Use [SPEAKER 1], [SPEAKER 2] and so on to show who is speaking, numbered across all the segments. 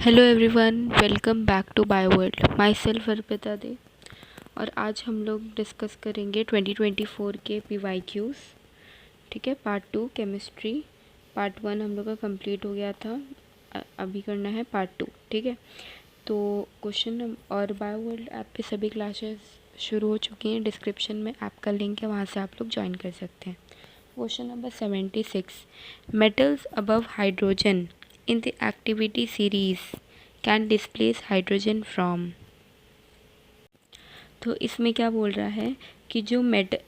[SPEAKER 1] Hello everyone, welcome back to Bioworld. Myself Arpita De. और आज हम लोग डिस्कस करेंगे 2024 के PYQs। ठीक है, पार्ट 2 केमिस्ट्री। पार्ट 1 हम लोग का कंप्लीट हो गया था, अभी करना है पार्ट 2। ठीक है, तो क्वेश्चन और बायोवर्ल्ड ऐप पे सभी क्लासेस शुरू हो चुकी हैं। डिस्क्रिप्शन में ऐप का लिंक है, वहाँ से आप लोग ज्वाइन कर सकते हैं। Question number 76, metals above hydrogen in the activity series can displace hydrogen from। तो इसमें क्या बोल रहा है कि जो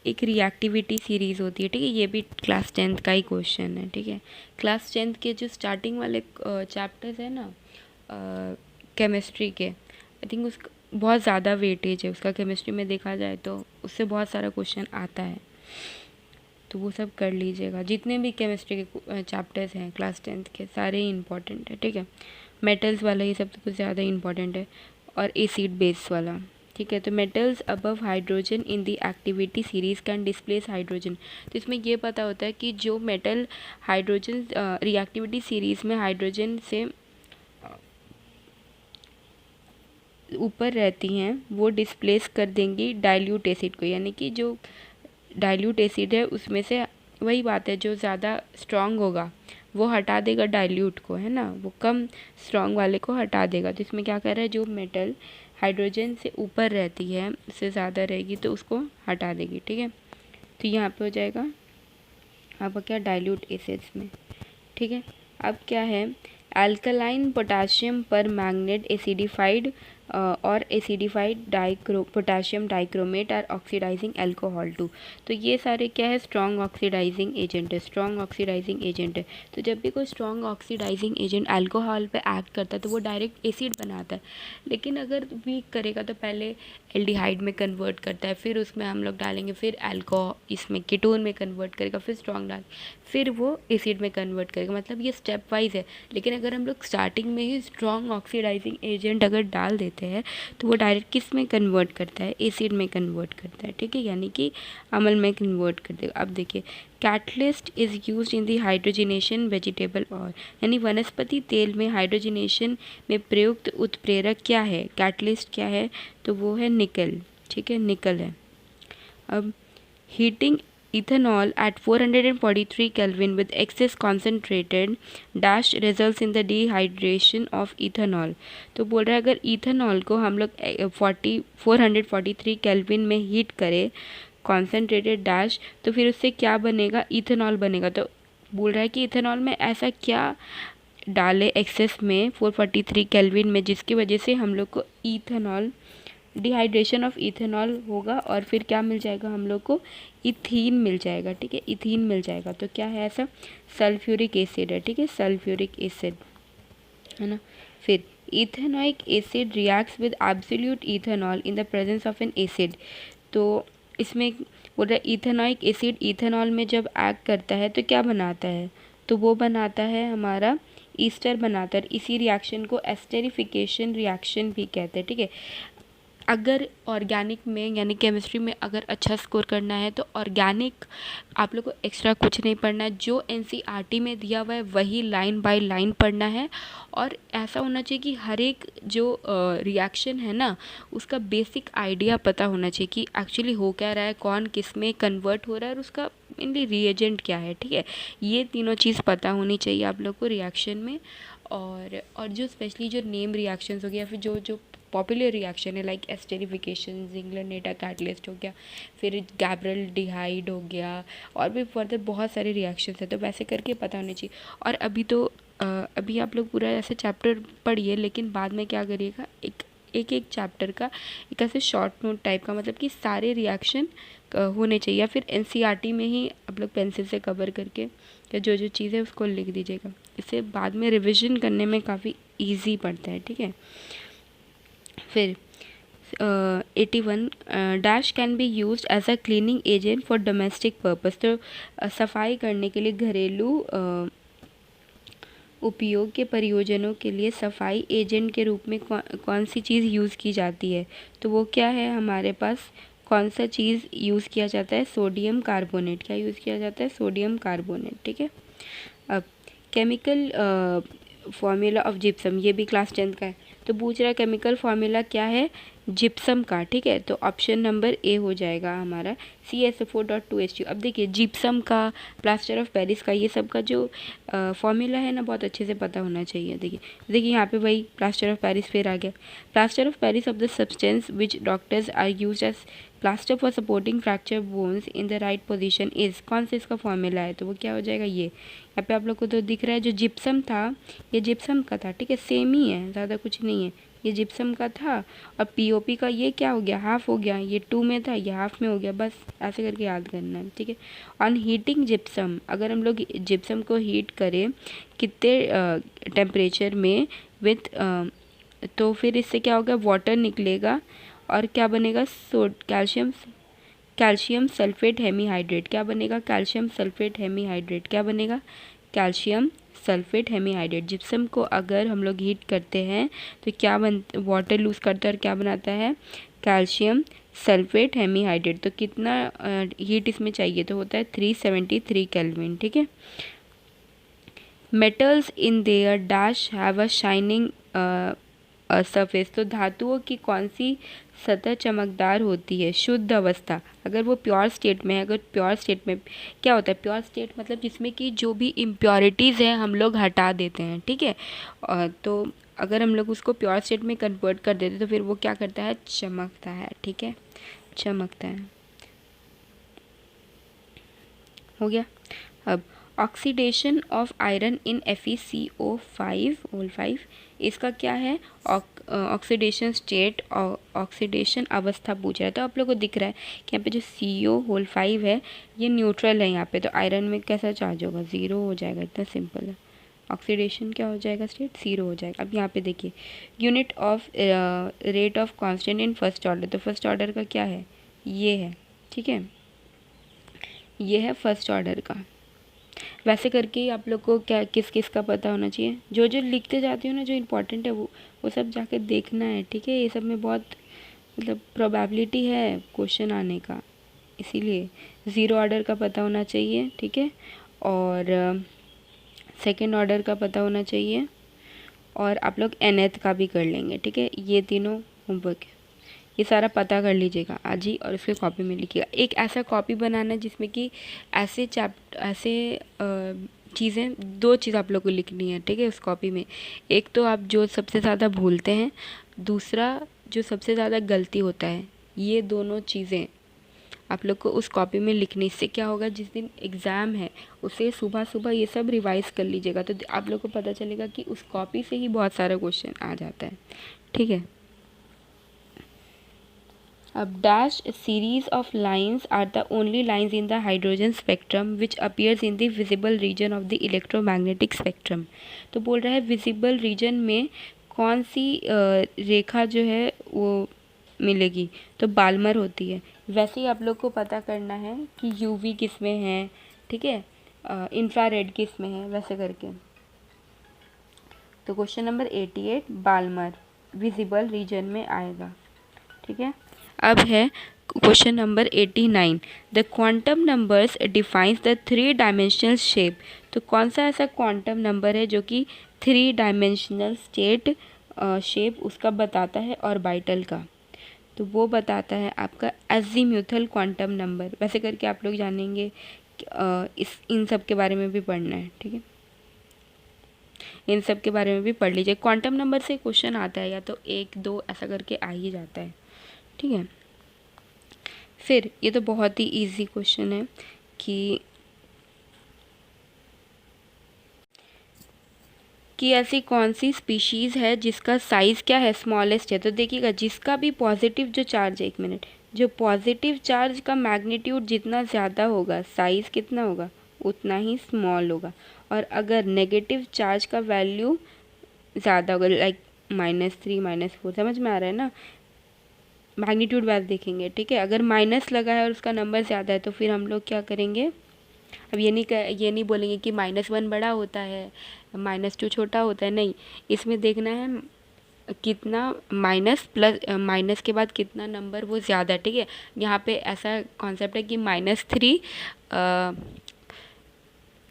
[SPEAKER 1] एक रिएक्टिविटी सीरीज़ होती है, ठीक है, ये भी क्लास 10th का ही क्वेश्चन है। ठीक है, क्लास 10th के जो स्टार्टिंग वाले चैप्टर्स है ना केमिस्ट्री के, आई थिंक उसका बहुत ज़्यादा वेटेज है उसका केमिस्ट्री में देखा जाए तो उससे बहुत सारा क्वेश्चन आता है, तो वो सब कर लीजिएगा। जितने भी केमिस्ट्री के चैप्टर्स हैं क्लास 10th के सारे ही इंपॉर्टेंट है। ठीक है, मेटल्स वाला ये सब तो कुछ ज़्यादा इंपॉर्टेंट है, और एसिड बेस वाला। ठीक है, तो metals above hydrogen in the activity series can displace hydrogen. तो इसमें ये पता होता है कि जो मेटल हाइड्रोजन रिएक्टिविटी सीरीज़ में हाइड्रोजन से ऊपर रहती हैं वो डिस्प्लेस कर देंगी डाइल्यूट एसिड को, यानी कि जो डाइल्यूट एसिड है उसमें से वही बात है, जो ज़्यादा स्ट्रॉन्ग होगा वो हटा देगा डाइल्यूट को, है ना, वो कम स्ट्रॉन्ग वाले को हटा देगा। तो इसमें क्या कर रहा है, जो मेटल हाइड्रोजन से ऊपर रहती है उससे ज़्यादा रहेगी तो उसको हटा देगी। ठीक है, तो यहाँ पे हो जाएगा आपका क्या, डाइल्यूट एसिड्स में। ठीक है, अब क्या है, alkaline potassium permanganate acidified और acidified potassium dichromate are oxidizing alcohol to. तो ये सारे क्या है, स्ट्रॉन्ग ऑक्सीडाइजिंग एजेंट है, स्ट्रॉन्ग ऑक्सीडाइजिंग एजेंट है। तो जब भी कोई स्ट्रॉन्ग ऑक्सीडाइजिंग एजेंट अल्कोहल पे एक्ट करता है तो वो डायरेक्ट एसिड बनाता है, लेकिन अगर वीक करेगा तो पहले एल्डिहाइड में कन्वर्ट करता है, फिर उसमें हम लोग डालेंगे, फिर अल्कोहल इसमें कीटोन में कन्वर्ट करेगा, फिर स्ट्रॉन्ग डाल, फिर वो एसिड में कन्वर्ट करेगा। मतलब ये स्टेप वाइज है। लेकिन अगर हम लोग स्टार्टिंग में ही स्ट्रॉन्ग ऑक्सीडाइजिंग एजेंट अगर डाल देते हैं तो वो डायरेक्ट किस में कन्वर्ट करता है, एसिड में कन्वर्ट करता है। ठीक है, यानी कि अम्ल में कन्वर्ट कर देगा। अब देखिए, catalyst is use in the hydrogenation vegetable oil, यानी वनस्पति तेल में हाइड्रोजिनेशन में प्रयुक्त उत्प्रेरक क्या है, कैटलिस्ट क्या है, तो वो है निकल। ठीक है, निकल है। अब heating ethanol at 443 Kelvin with excess concentrated dash results in the dehydration of ethanol। तो बोल रहा है अगर इथेनॉल को हम लोग 443 केल्विन में हीट करें कॉन्सेंट्रेटेड डैश, तो फिर उससे क्या बनेगा, इथेनॉल बनेगा। तो बोल रहा है कि इथेनॉल में ऐसा क्या डाले एक्सेस में 443 केल्विन में जिसकी वजह से हम लोग को इथेनॉल, डिहाइड्रेशन ऑफ इथेनॉल होगा और फिर क्या मिल जाएगा हम लोग को, इथीन मिल जाएगा। ठीक है, इथीन मिल जाएगा। तो क्या है ऐसा, सल्फ्यूरिक एसिड है। ठीक है, सल्फ्यूरिक एसिड है ना। फिर ethanoic acid reacts with absolute ethanol in the presence of N acid. तो इसमें बोल रहा है इथेनॉइक एसिड इथेनॉल में जब एक्ट करता है तो क्या बनाता है, तो वो बनाता है हमारा ईस्टर बनाता है। इसी रिएक्शन को एस्टेरिफिकेशन रिएक्शन भी कहते हैं। ठीक है, अगर ऑर्गेनिक में यानी केमिस्ट्री में अगर अच्छा स्कोर करना है तो ऑर्गेनिक आप लोग को एक्स्ट्रा कुछ नहीं पढ़ना है, जो एनसीईआरटी में दिया हुआ है वही लाइन बाय लाइन पढ़ना है। और ऐसा होना चाहिए कि हर एक जो रिएक्शन है ना उसका बेसिक आइडिया पता होना चाहिए कि एक्चुअली हो क्या रहा है, कौन किस में कन्वर्ट हो रहा है और उसका मेनली रिएजेंट क्या है। ठीक है, ये तीनों चीज़ पता होनी चाहिए आप लोग को रिएक्शन में। और जो स्पेशली जो नेम रिएक्शंस हो गया, फिर जो जो पॉपुलर रिएक्शन है लाइक एस्टेरिफिकेशन, जिंगलर-नेटा कैटलिस्ट हो गया, फिर गैब्रियल डिहाइड हो गया, और भी फर्दर बहुत सारे रिएक्शंस हैं, तो वैसे करके पता होने चाहिए। और अभी आप लोग पूरा ऐसे चैप्टर पढ़िए, लेकिन बाद में क्या करिएगा, एक चैप्टर का एक ऐसे शॉर्ट नोट टाइप का, मतलब कि सारे रिएक्शन होने चाहिए, या फिर एनसीईआरटी में ही आप लोग पेंसिल से कवर करके या जो जो चीज़ है उसको लिख दीजिएगा। इससे बाद में रिविज़न करने में काफ़ी ईजी पड़ता है। ठीक है, फिर 81 dash can be use as a cleaning agent for domestic purpose. तो सफाई करने के लिए घरेलू उपयोग के प्रयोजनों के लिए सफाई एजेंट के रूप में कौन सी चीज़ यूज़ की जाती है, तो वो क्या है हमारे पास, कौन सा चीज़ यूज़ किया जाता है, सोडियम कार्बोनेट। क्या यूज़ किया जाता है, सोडियम कार्बोनेट। ठीक है, अब केमिकल फॉर्मूला ऑफ जिप्सम, ये भी क्लास 10th का है। तो पूछ रहा है केमिकल फॉर्मूला क्या है जिप्सम का, ठीक है। तो ऑप्शन नंबर ए हो जाएगा हमारा CSO4.2H2। अब देखिए जिप्सम का, प्लास्टर ऑफ पेरिस का, ये सब का जो फॉर्मूला है ना बहुत अच्छे से पता होना चाहिए। देखिए यहाँ पे भाई प्लास्टर ऑफ पेरिस फिर आ गया। Plaster of Paris of the substance which doctors are use as plaster for supporting fracture bones in the right position is, कौन सा इसका फॉर्मूला है, तो वो क्या हो जाएगा ये। यहाँ पे आप लोग को तो दिख रहा है जो जिप्सम था ये जिप्सम का था, ठीक है, सेम ही है, ज़्यादा कुछ नहीं है, ये जिप्सम का था। और POP का ये क्या हो गया, हाफ हो गया, ये 2 में था ये हाफ में हो गया, बस ऐसे करके याद करना है, ठीक है। ऑन हीटिंग जिप्सम, अगर हम लोग जिप्सम को हीट करें कितने टेम्परेचर में विथ तो फिर इससे क्या होगा, वाटर निकलेगा और क्या बनेगा, कैल्शियम सल्फेट हेमीहाइड्रेट, क्या बनेगा, कैल्शियम सल्फेट हेमीहाइड्रेट, क्या बनेगा, कैल्शियम सल्फेट हेमीहाइड्रेट। जिप्सम को अगर हम लोग हीट करते हैं तो क्या वाटर लूज़ करता है और क्या बनाता है, कैल्शियम सल्फेट हेमीहाइड्रेट। तो कितना हीट इसमें चाहिए, तो होता है 373 केल्विन, ठीक है। Metals in their dash have a shining surface, तो धातुओं की कौन सी सतह चमकदार होती है शुद्ध अवस्था, अगर वो प्योर स्टेट में है। अगर प्योर स्टेट में क्या होता है, प्योर स्टेट मतलब जिसमें कि जो भी इम्प्योरिटीज़ हैं हम लोग हटा देते हैं, ठीक है। तो अगर हम लोग उसको प्योर स्टेट में कन्वर्ट कर देते तो फिर वो क्या करता है, चमकता है, ठीक है, चमकता है। हो गया। अब oxidation of iron in FeCO5 इसका क्या है, ऑक्सीडेशन स्टेट, ऑक्सीडेशन अवस्था पूछ रहा है। तो आप लोग को दिख रहा है कि यहाँ पे जो CO5 है ये न्यूट्रल है यहाँ पे, तो आयरन में कैसा चार्ज होगा, 0 हो जाएगा, इतना सिंपल है। ऑक्सीडेशन क्या हो जाएगा, स्टेट 0 हो जाएगा। अब यहाँ पे देखिए unit of rate of constant in first order, तो फर्स्ट ऑर्डर का क्या है, ये है, ठीक है, ये है फर्स्ट ऑर्डर का। वैसे करके ही आप लोग को क्या किस किस का पता होना चाहिए, जो जो लिखते जाती हो ना, जो इम्पोर्टेंट है वो सब जाके देखना है, ठीक है। ये सब में बहुत मतलब प्रोबेबिलिटी है क्वेश्चन आने का, इसीलिए 0 ऑर्डर का पता होना चाहिए, ठीक है, और सेकंड ऑर्डर का पता होना चाहिए, और आप लोग nth का भी कर लेंगे, ठीक है। ये तीनों होमवर्क है, ये सारा पता कर लीजिएगा आज ही और उसके कॉपी में लिखिएगा। एक ऐसा कॉपी बनाना जिसमें कि ऐसे चीज़ें, 2 चीज़ आप लोग को लिखनी है, ठीक है, उस कॉपी में। एक तो आप जो सबसे ज़्यादा भूलते हैं, दूसरा जो सबसे ज़्यादा गलती होता है, ये दोनों चीज़ें आप लोग को उस कॉपी में लिखनी। इससे क्या होगा, जिस दिन एग्ज़ाम है उसे सुबह सुबह ये सब रिवाइज़ कर लीजिएगा, तो आप लोग को पता चलेगा कि उस कॉपी से ही बहुत सारा क्वेश्चन आ जाता है, ठीक है। अब dash series of lines are the only lines in the hydrogen spectrum which appears in the visible region of the electromagnetic spectrum। तो बोल रहा है विजिबल रीजन में कौन सी रेखा जो है वो मिलेगी, तो बाल्मर होती है। वैसे ही आप लोग को पता करना है कि UV किस में है, ठीक है, इंफ्रारेड किस में है, वैसे करके। तो question number 88 Balmer visible region में आएगा, ठीक है। अब है question number 89, the quantum numbers defines the 3 dimensional shape. तो कौन सा ऐसा क्वांटम नंबर है जो कि 3 डायमेंशनल शेप उसका बताता है ऑर्बिटल का, तो वो बताता है आपका अज़ीमुथल क्वांटम नंबर। वैसे करके आप लोग जानेंगे, इन सब के बारे में भी पढ़ना है, ठीक है, इन सब के बारे में भी पढ़ लीजिए। क्वांटम नंबर से क्वेश्चन आता है या तो 1 2 ऐसा करके आ ही जाता है, ठीक है। फिर ये तो बहुत ही इजी क्वेश्चन है कि ऐसी कौन सी स्पीशीज़ है जिसका साइज़ क्या है, स्मॉलेस्ट है। तो देखिएगा जिसका भी पॉजिटिव जो चार्ज है, 1 मिनट, जो पॉजिटिव चार्ज का मैग्नीट्यूड जितना ज़्यादा होगा साइज़ कितना होगा उतना ही स्मॉल होगा, और अगर नेगेटिव चार्ज का वैल्यू ज़्यादा होगा, लाइक -3 -4, समझ में आ रहा है ना, मैग्नीट्यूड वाइज देखेंगे, ठीक है। अगर माइनस लगा है और उसका नंबर ज़्यादा है तो फिर हम लोग क्या करेंगे, अब ये नहीं बोलेंगे कि -1 बड़ा होता है -2 छोटा होता है, नहीं, इसमें देखना है कितना माइनस के बाद कितना नंबर वो ज़्यादा, ठीक है। यहाँ पे ऐसा कॉन्सेप्ट है कि -3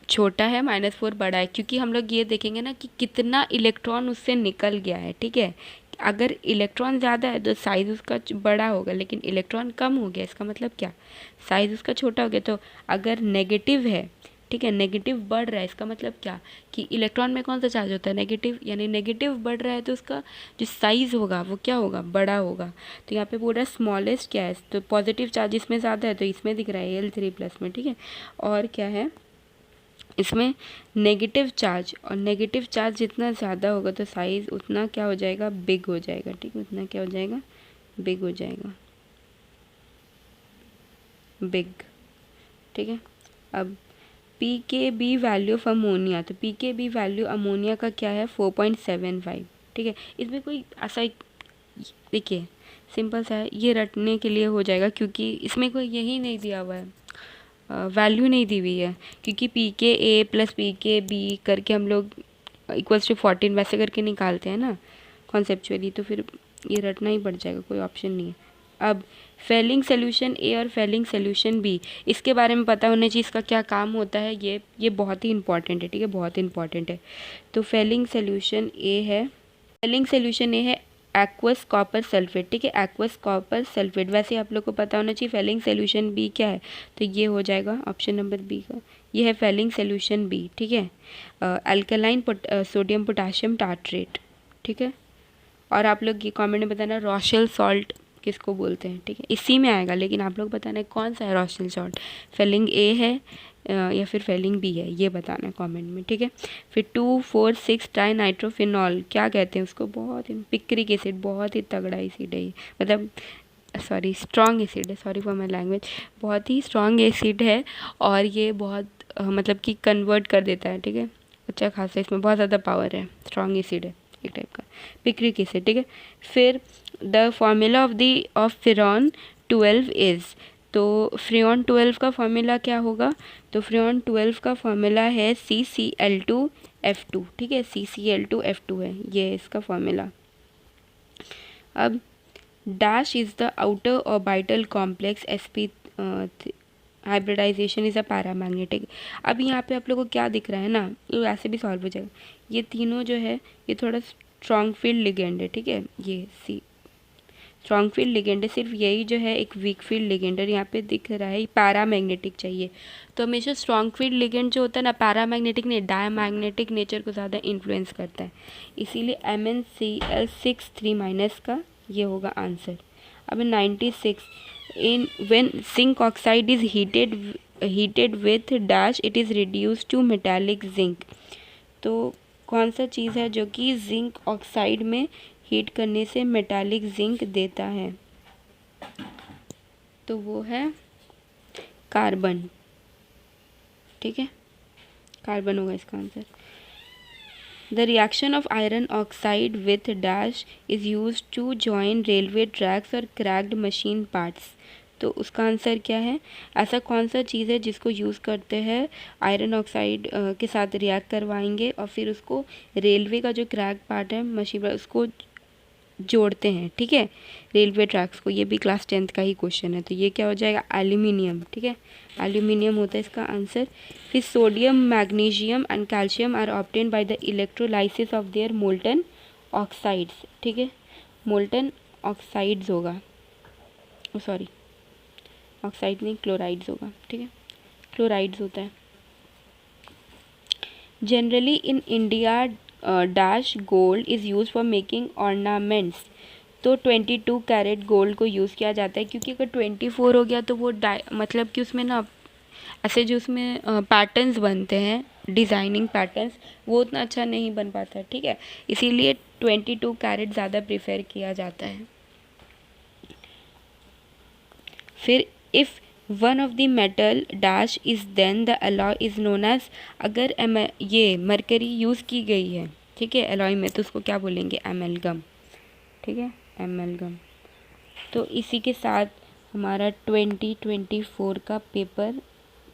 [SPEAKER 1] छोटा है, -4 बड़ा है, क्योंकि हम लोग ये देखेंगे ना कि कितना इलेक्ट्रॉन उससे निकल गया है, ठीक है। अगर इलेक्ट्रॉन ज़्यादा है तो साइज़ उसका बड़ा होगा, लेकिन इलेक्ट्रॉन कम हो गया, इसका मतलब क्या, साइज़ उसका छोटा हो गया। तो अगर नेगेटिव है, ठीक है, नेगेटिव बढ़ रहा है, इसका मतलब क्या कि इलेक्ट्रॉन में कौन सा चार्ज होता है, नेगेटिव, यानी नेगेटिव बढ़ रहा है तो उसका जो साइज़ होगा वो क्या होगा, बड़ा होगा। तो यहाँ पे बोल रहा है स्मॉलेस्ट क्या है, तो पॉजिटिव चार्ज इसमें ज़्यादा है तो इसमें दिख रहा है Al3+ में, ठीक है। और क्या है इसमें नेगेटिव चार्ज, और नेगेटिव चार्ज जितना ज़्यादा होगा तो साइज़ उतना क्या हो जाएगा, बिग हो जाएगा, ठीक है, उतना क्या हो जाएगा, बिग हो जाएगा, बिग, ठीक है। अब pKb वैल्यू ऑफ अमोनिया, तो pKb वैल्यू अमोनिया का क्या है, 4.75, ठीक है। इसमें कोई ऐसा, देखिए सिंपल सा है, ये रटने के लिए हो जाएगा, क्योंकि इसमें कोई यही नहीं दिया हुआ है, वैल्यू नहीं दी हुई है, क्योंकि pKa + pKb करके हम लोग =14 वैसे करके निकालते हैं ना कॉन्सेप्चुअली, तो फिर ये रटना ही पड़ जाएगा, कोई ऑप्शन नहीं है। अब फेलिंग सोल्यूशन ए और फेलिंग सोल्यूशन बी, इसके बारे में पता होना चाहिए, इसका क्या काम होता है, ये बहुत ही इंपॉर्टेंट है, ठीक है, बहुत इंपॉर्टेंट है। तो फेलिंग सोल्यूशन ए है, फेलिंग सोल्यूशन ए है एक्वस कॉपर सल्फेट, ठीक है, एक्वस कॉपर सल्फेट। वैसे आप लोग को पता होना चाहिए फेलिंग सोल्यूशन बी क्या है, तो ये हो जाएगा ऑप्शन नंबर बी का, ये है फेलिंग सोल्यूशन बी, ठीक है, अल्कलाइन सोडियम पोटाशियम टार्ट्रेट, ठीक है। और आप लोग ये कमेंट में बताना रॉशेल सॉल्ट किसको बोलते हैं, ठीक है, इसी में आएगा, लेकिन आप लोग बताना है कौन सा है रॉशेल सॉल्ट, फेलिंग ए है या फिर फेलिंग बी है, ये बताना है कमेंट में, ठीक है। फिर 2,4,6 ट्राइनाइट्रोफिनॉल क्या कहते हैं उसको, बहुत ही पिक्रिक एसिड, बहुत ही तगड़ा एसिड है, मतलब सॉरी स्ट्रॉन्ग एसिड है, सॉरी फॉर माई लैंग्वेज, बहुत ही स्ट्रॉन्ग एसिड है, और ये बहुत मतलब कि कन्वर्ट कर देता है, ठीक है, अच्छा खासा, इसमें बहुत ज़्यादा पावर है, स्ट्रॉन्ग एसिड है एक टाइप का, पिक्रिक एसिड, ठीक है। फिर द फॉर्मूला ऑफ फ्रेऑन 12 इज़, तो फ्रेऑन 12 का फॉर्मूला क्या होगा, तो फ्रेऑन 12 का फॉर्मूला है CCl2F2, ठीक है, CCl2F2 है ये इसका फॉर्मूला। अब dash is the outer orbital complex sp hybridization is a paramagnetic. अब यहाँ पे आप लोगों को क्या दिख रहा है ना, ये ऐसे भी सॉल्व हो जाएगा, ये तीनों जो है ये थोड़ा स्ट्रॉन्ग फील्ड लिगेंड है, ठीक है, ये सी स्ट्रॉन्ग फील्ड लिगेंड है, सिर्फ यही जो है एक वीक फील्ड लिगेंड है, यहाँ पे दिख रहा है पैरामैग्नेटिक चाहिए, तो हमेशा स्ट्रॉन्ग फील्ड लिगेंड जो होता है ना, पैरामैग्नेटिक ने डायमैग्नेटिक नेचर को ज़्यादा इन्फ्लुएंस करता है, इसीलिए MnCl6 3- का ये होगा आंसर। अब 96, in when zinc oxide is heated with dash it is reduced to metallic zinc, तो कौन सा चीज़ है जो कि जिंक ऑक्साइड में हीट करने से मेटालिक जिंक देता है, तो वो है कार्बन, ठीक है, कार्बन होगा इसका answer. The reaction of iron oxide with dash is used to join railway tracks और cracked machine parts, तो उसका आंसर क्या है, ऐसा कौन सा चीज़ है जिसको यूज़ करते हैं आयरन ऑक्साइड के साथ रिएक्ट करवाएंगे और फिर उसको रेलवे का जो क्रैक पार्ट है मशीन पर उसको जोड़ते हैं, ठीक है, रेलवे ट्रैक्स को, ये भी क्लास 10th का ही क्वेश्चन है, तो ये क्या हो जाएगा एल्यूमिनियम, ठीक है, एल्यूमिनियम होता है इसका आंसर। फिर sodium magnesium and calcium are obtain by the electrolysis of their molten oxides, ठीक है, मोल्टन ऑक्साइड्स होगा, सॉरी ऑक्साइड नहीं क्लोराइड्स होगा, ठीक है, क्लोराइड्स होता है। Generally in India dash gold is use for making ornaments, तो 22 कैरेट गोल्ड को यूज़ किया जाता है, क्योंकि अगर 24 हो गया तो वो मतलब कि उसमें ना ऐसे जो उसमें पैटर्न्स बनते हैं, डिज़ाइनिंग पैटर्न्स, वो उतना अच्छा नहीं बन पाता, ठीक है, इसीलिए 22 कैरेट ज़्यादा प्रेफर किया जाता है। फिर if one of the metal dash is then the alloy is known as, अगर ये मरकरी यूज़ की गई है, ठीक है, अलॉय में, तो उसको क्या बोलेंगे, एमलगम, ठीक है, एमलगम। तो इसी के साथ हमारा 2024 का पेपर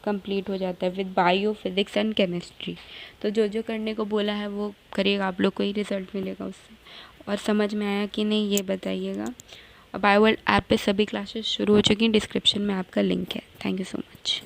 [SPEAKER 1] कंप्लीट हो जाता है with bio physics and chemistry. तो जो जो करने को बोला है वो करिएगा, आप लोग को ही रिज़ल्ट मिलेगा उससे। और समझ में आया कि नहीं ये बताइएगा। बायो वर्ल्ड ऐप पे सभी क्लासेस शुरू हो चुकी हैं, डिस्क्रिप्शन में आपका लिंक है। Thank you so much.